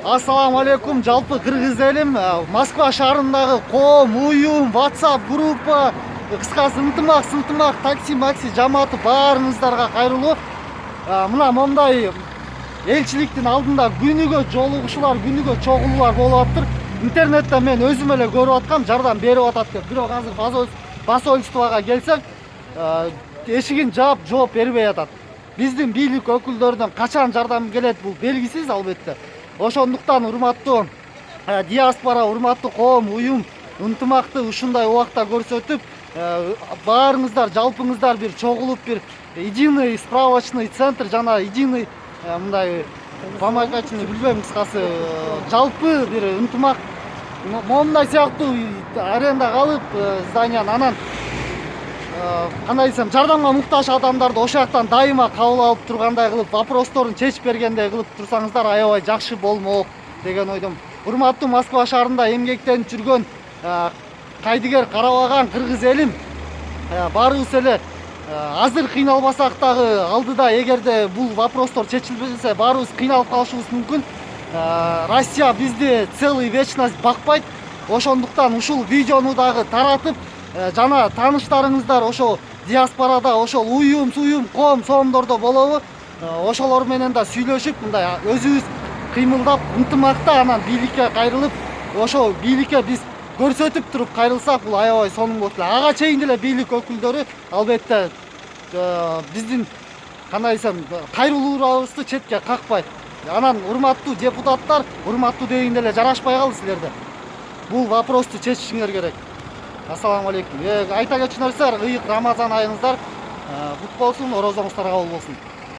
Ассаламу алейкум, жалпы кыргыз элим Москва шаарындагы коом, уюм, WhatsApp группа, кыскасы ынтымак, такси, макси жамааты баарыңыздарга кайрылуу. Мына мондай элчиликтин алдында күнүгө жолугушуулар, күнүгө чогулуулар болуп атыптыр. Интернетте мен өзүм эле көрүп аткам, жардам берип атат деп. Бирок азыр посольствого келсек, эшигин жаап жооп бербей атат. Биздин бийлик өкүлдөрүнөн качан жардам келет бул белгисиз албетте. Ошондуктан урматтуу диаспора, урматтуу коом, уюм ынтымакты ушундай убакта көрсөтүп, баарыңыздар, жалпыңыздар бир чогулуп, бир единый справочный центр жана единый мындай помогательный, билбейм, кыскасы жалпы бир ынтымак мондай сыяктуу аренда калып зданияны, анан кандай десем, жардамга муктаж адамдарды ошол жактан дайыма кабыл алып тургандай кылып, вопросторун чечип бергендей кылып турсаңыздар аябай жакшы болмок деген ойдом. Урматтуу Москва шаарында эмгектенип жүргөн кайдыгер карабаган кыргыз элим, баарыбыз эле азыр кыйналбасак дагы алдыда эгерде бул вопростор чечилбесе баарыбыз кыйналып калышыбыз мүмкүн. Россия бизди целый вечность бакпайт. Ошондуктан ушул видеону дагы таратып, жана тааныштарыңыздар ошол диаспорада, ошол уюм, коом, соомдордо болобу, ошолор менен да сүйлөшүп, мындай өзүбүз кыймылдап, ынтымакта анан бийликке кайрылып, ошол бийликке биз көрсөтүп туруп кайрылсак, бул аябай сонун болот эле. Ага чейин деле бийлик өкүлдөрү албетте биздин кандай десем, кайрылуубузду четке какпайт. Анан урматтуу депутаттар, урматтуу дегенде эле жарашпай калды силерде. Бул вопросту чечишиңер керек. Ассаламу алейкум. Айта кетчү нерсе, ыйык Рамазан айыңыздар кут болсун, орозоңуздар кабыл болсун.